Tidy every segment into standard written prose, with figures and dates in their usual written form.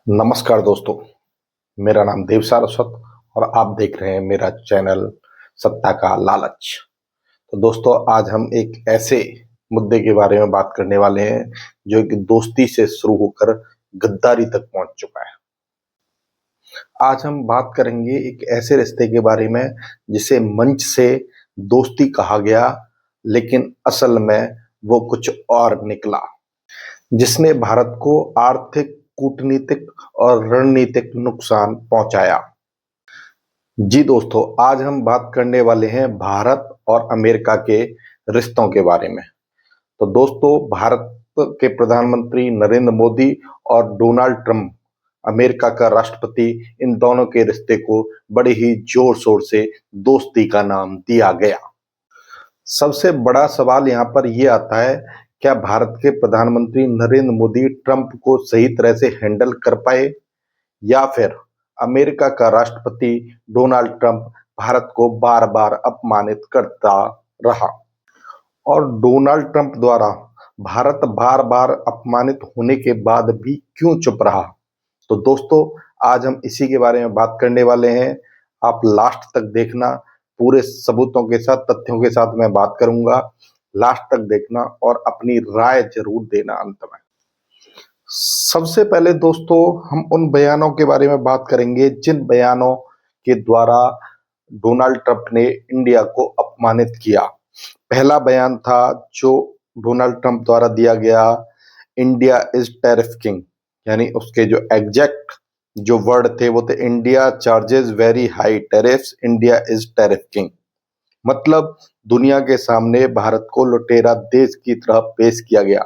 नमस्कार दोस्तों, मेरा नाम देव सारस्वत और आप देख रहे हैं मेरा चैनल सत्ता का लालच। तो दोस्तों, आज हम एक ऐसे मुद्दे के बारे में बात करने वाले हैं जो कि दोस्ती से शुरू होकर गद्दारी तक पहुंच चुका है। आज हम बात करेंगे एक ऐसे रिश्ते के बारे में जिसे मंच से दोस्ती कहा गया, लेकिन असल में वो कुछ और निकला, जिसने भारत को आर्थिक, कूटनीतिक और रणनीतिक नुकसान पहुंचाया। जी दोस्तों, आज हम बात करने वाले हैं भारत और अमेरिका के रिश्तों के बारे में। तो दोस्तों, भारत के प्रधानमंत्री नरेंद्र मोदी और डोनाल्ड ट्रंप, अमेरिका का राष्ट्रपति, इन दोनों के रिश्ते को बड़े ही जोर शोर से दोस्ती का नाम दिया गया। सबसे बड़ा सवाल यहाँ पर यह आता है, क्या भारत के प्रधानमंत्री नरेंद्र मोदी ट्रंप को सही तरह से हैंडल कर पाए, या फिर अमेरिका का राष्ट्रपति डोनाल्ड ट्रंप भारत को बार बार अपमानित करता रहा और डोनाल्ड ट्रंप द्वारा भारत बार बार अपमानित होने के बाद भी क्यों चुप रहा। तो दोस्तों, आज हम इसी के बारे में बात करने वाले हैं। आप लास्ट तक देखना, पूरे सबूतों के साथ, तथ्यों के साथ मैं बात करूंगा। लास्ट तक देखना और अपनी राय जरूर देना अंत में। सबसे पहले दोस्तों, हम उन बयानों के बारे में बात करेंगे जिन बयानों के द्वारा डोनाल्ड ट्रंप ने इंडिया को अपमानित किया। पहला बयान था जो डोनाल्ड ट्रंप द्वारा दिया गया, इंडिया इज टैरिफ किंग, यानी उसके जो एग्जैक्ट जो वर्ड थे वो थे, India charges very high tariffs, India is tariff king. मतलब दुनिया के सामने भारत को लुटेरा देश की तरह पेश किया गया।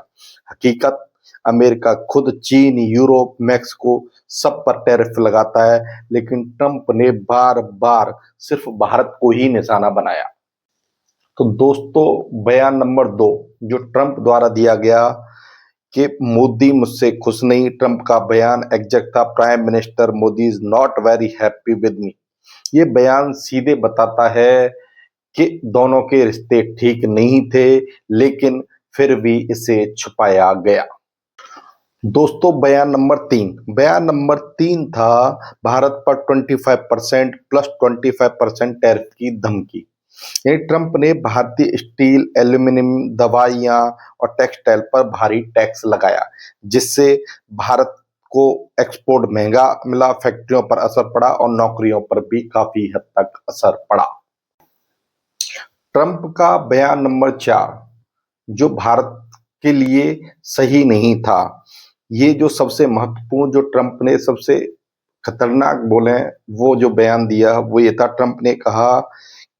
हकीकत, अमेरिका खुद चीन, यूरोप, मैक्सिको सब पर टैरिफ लगाता है, लेकिन ट्रंप ने बार बार सिर्फ भारत को ही निशाना बनाया। तो दोस्तों, बयान नंबर 2 जो ट्रंप द्वारा दिया गया कि मोदी मुझसे खुश नहीं। ट्रंप का बयान एग्जैक्ट था, prime minister Modi is not very happy with me. ये बयान सीधे बताता है कि दोनों के रिश्ते ठीक नहीं थे, लेकिन फिर भी इसे छुपाया गया। दोस्तों, बयान नंबर 3 था भारत पर 25% प्लस 25% टैरिफ की धमकी। यानी ट्रंप ने भारतीय स्टील, एल्यूमिनियम, दवाइयां और टेक्सटाइल पर भारी टैक्स लगाया, जिससे भारत को एक्सपोर्ट महंगा मिला, फैक्ट्रियों पर असर पड़ा और नौकरियों पर भी काफी हद तक असर पड़ा। ट्रंप का बयान नंबर 4 जो भारत के लिए सही नहीं था, ये जो सबसे महत्वपूर्ण, जो ट्रंप ने सबसे खतरनाक बोले वो जो बयान दिया वो ये था, ट्रंप ने कहा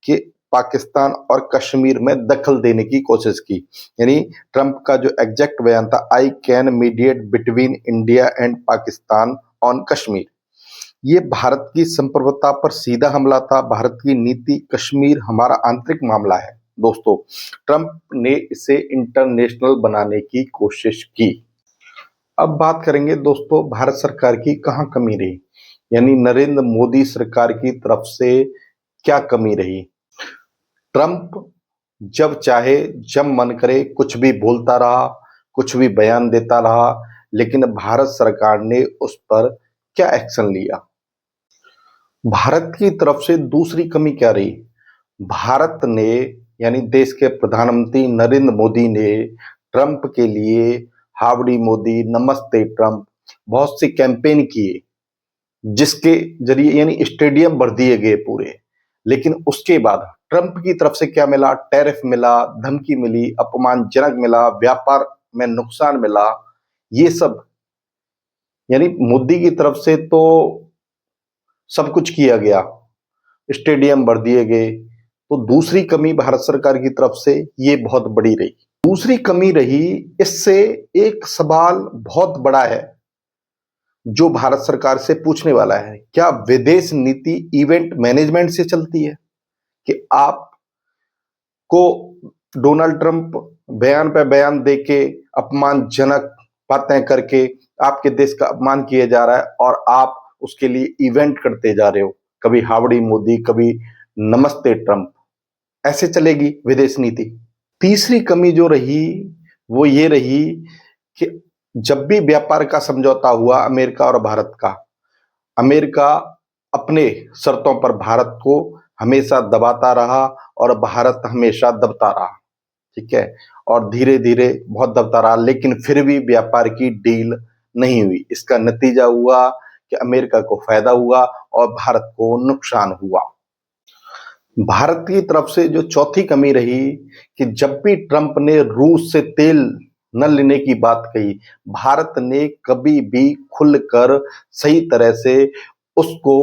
कि पाकिस्तान और कश्मीर में दखल देने की कोशिश की। यानी ट्रंप का जो एग्जैक्ट बयान था, I can mediate between India and Pakistan on Kashmir. ये भारत की संप्रभुता पर सीधा हमला था। भारत की नीति, कश्मीर हमारा आंतरिक मामला है। दोस्तों, ट्रंप ने इसे इंटरनेशनल बनाने की कोशिश की। अब बात करेंगे दोस्तों, भारत सरकार की कहाँ कमी रही, यानी नरेंद्र मोदी सरकार की तरफ से क्या कमी रही। ट्रंप जब चाहे, जब मन करे कुछ भी बोलता रहा, कुछ भी बयान देता रहा, लेकिन भारत सरकार ने उस पर क्या एक्शन लिया। भारत की तरफ से दूसरी कमी क्या रही, भारत ने यानी देश के प्रधानमंत्री नरेंद्र मोदी ने ट्रंप के लिए हावड़ी मोदी, नमस्ते ट्रंप, बहुत सी कैंपेन किए, जिसके जरिए यानी स्टेडियम भर दिए गए पूरे। लेकिन उसके बाद ट्रंप की तरफ से क्या मिला, टैरिफ मिला, धमकी मिली, अपमानजनक मिला, व्यापार में नुकसान मिला। ये सब यानी मोदी की तरफ से तो सब कुछ किया गया, स्टेडियम भर दिए गए। तो दूसरी कमी भारत सरकार की तरफ से ये बहुत बड़ी रही। दूसरी कमी रही, इससे एक सवाल बहुत बड़ा है जो भारत सरकार से पूछने वाला है, क्या विदेश नीति इवेंट मैनेजमेंट से चलती है कि आपको डोनाल्ड ट्रंप बयान पे बयान देके, अपमानजनक बातें करके आपके देश का अपमान किया जा रहा है और आप उसके लिए इवेंट करते जा रहे हो, कभी हावड़ी मोदी, कभी नमस्ते ट्रंप। ऐसे चलेगी विदेश नीति। तीसरी कमी जो रही वो ये रही कि जब भी व्यापार का समझौता हुआ अमेरिका और भारत का, अमेरिका अपने शर्तों पर भारत को हमेशा दबाता रहा और भारत हमेशा दबता रहा। ठीक है, और धीरे धीरे बहुत दबता रहा, लेकिन फिर भी व्यापार की डील नहीं हुई। इसका नतीजा हुआ कि अमेरिका को फायदा हुआ और भारत को नुकसान हुआ। भारत की तरफ से जो चौथी कमी रही कि जब भी ट्रंप ने रूस से तेल न लेने की बात कही, भारत ने कभी भी खुलकर सही तरह से उसको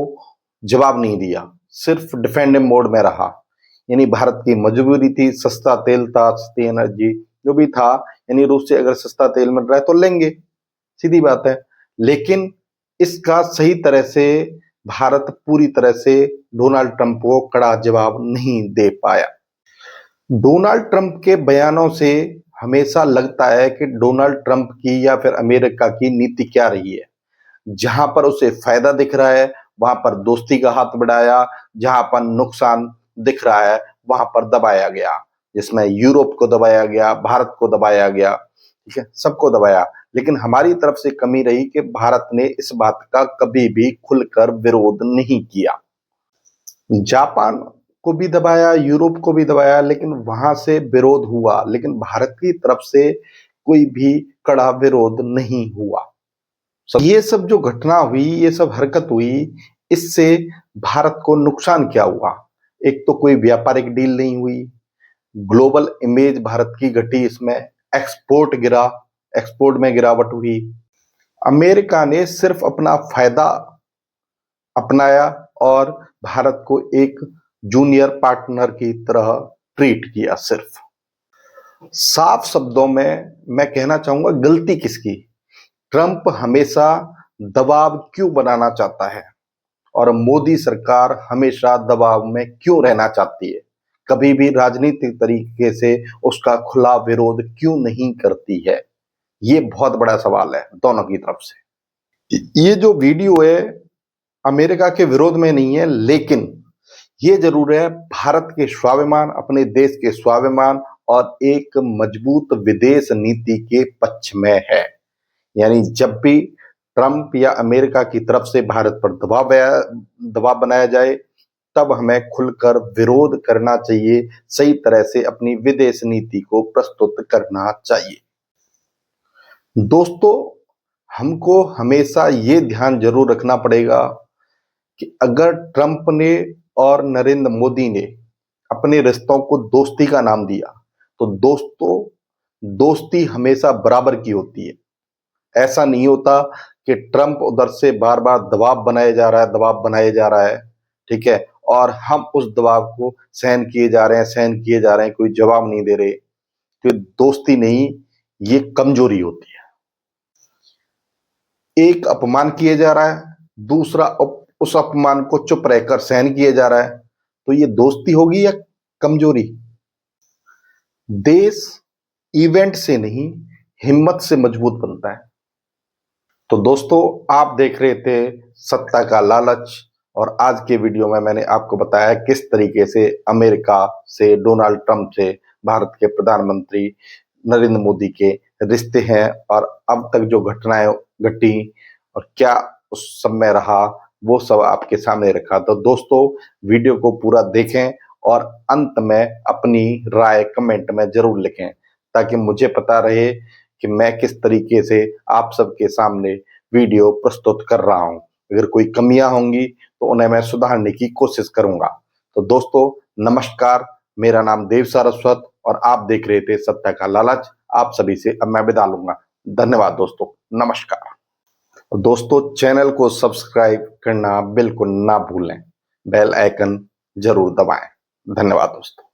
जवाब नहीं दिया, सिर्फ डिफेंडिंग मोड में रहा। यानी भारत की मजबूरी थी, सस्ता तेल था, सस्ती एनर्जी जो भी था, यानी रूस से अगर सस्ता तेल मिल रहा है तो लेंगे, सीधी बात है। लेकिन इसका सही तरह से भारत पूरी तरह से डोनाल्ड ट्रंप को कड़ा जवाब नहीं दे पाया। डोनाल्ड ट्रंप के बयानों से हमेशा लगता है कि डोनाल्ड ट्रंप की या फिर अमेरिका की नीति क्या रही है। जहां पर उसे फायदा दिख रहा है वहां पर दोस्ती का हाथ बढ़ाया, जहां पर नुकसान दिख रहा है वहां पर दबाया गया, जिसमें यूरोप को दबाया गया, भारत को दबाया गया, ठीक है, सबको दबाया। लेकिन हमारी तरफ से कमी रही कि भारत ने इस बात का कभी भी खुलकर विरोध नहीं किया। जापान को भी दबाया, यूरोप को भी दबाया, लेकिन वहां से विरोध हुआ, लेकिन भारत की तरफ से कोई भी कड़ा विरोध नहीं हुआ। ये सब जो घटना हुई, ये सब हरकत हुई, इससे भारत को नुकसान क्या हुआ? एक तो कोई व्यापारिक डील नहीं हुई, ग्लोबल इमेज भारत की घटी, इसमें एक्सपोर्ट में गिरावट हुई। अमेरिका ने सिर्फ अपना फायदा अपनाया और भारत को एक जूनियर पार्टनर की तरह ट्रीट किया। सिर्फ साफ शब्दों में मैं कहना चाहूंगा, गलती किसकी? ट्रंप हमेशा दबाव क्यों बनाना चाहता है और मोदी सरकार हमेशा दबाव में क्यों रहना चाहती है? कभी भी राजनीतिक तरीके से उसका खुला विरोध क्यों नहीं करती है? ये बहुत बड़ा सवाल है दोनों की तरफ से। ये जो वीडियो है अमेरिका के विरोध में नहीं है, लेकिन ये जरूर है भारत के स्वाभिमान, अपने देश के स्वाभिमान और एक मजबूत विदेश नीति के पक्ष में है। यानी जब भी ट्रंप या अमेरिका की तरफ से भारत पर दबाव बनाया जाए, तब हमें खुलकर विरोध करना चाहिए, सही तरह से अपनी विदेश नीति को प्रस्तुत करना चाहिए। दोस्तों, हमको हमेशा ये ध्यान जरूर रखना पड़ेगा कि अगर ट्रंप ने और नरेंद्र मोदी ने अपने रिश्तों को दोस्ती का नाम दिया, तो दोस्तों, दोस्ती हमेशा बराबर की होती है। ऐसा नहीं होता कि ट्रंप उधर से बार बार दबाव बनाया जा रहा है, ठीक है, और हम उस दबाव को सहन किए जा रहे हैं, कोई जवाब नहीं दे रहे। तो दोस्ती नहीं, ये कमजोरी होती है। एक अपमान किया जा रहा है, दूसरा उस अपमान को चुप रहकर सहन किया जा रहा है, तो ये दोस्ती होगी या कमजोरी? देश इवेंट से नहीं, हिम्मत से मजबूत बनता है। तो दोस्तों, आप देख रहे थे सत्ता का लालच, और आज के वीडियो में मैंने आपको बताया किस तरीके से अमेरिका से, डोनाल्ड ट्रंप से भारत के प्रधानमंत्री नरेंद्र मोदी के रिश्ते हैं, और अब तक जो घटनाएं घटी और क्या उस समय रहा, वो सब आपके सामने रखा। तो दोस्तों, वीडियो को पूरा देखें और अंत में अपनी राय कमेंट में जरूर लिखें, ताकि मुझे पता रहे कि मैं किस तरीके से आप सबके सामने वीडियो प्रस्तुत कर रहा हूं। अगर कोई कमियां होंगी तो उन्हें मैं सुधारने की कोशिश करूंगा। तो दोस्तों, नमस्कार, मेरा नाम देव सारस्वत और आप देख रहे थे सत्ता का लालच। आप सभी से अब मैं विदा लूंगा। धन्यवाद दोस्तों, नमस्कार। दोस्तों, चैनल को सब्सक्राइब करना बिल्कुल ना भूलें, बेल आइकन जरूर दबाएं। धन्यवाद दोस्तों।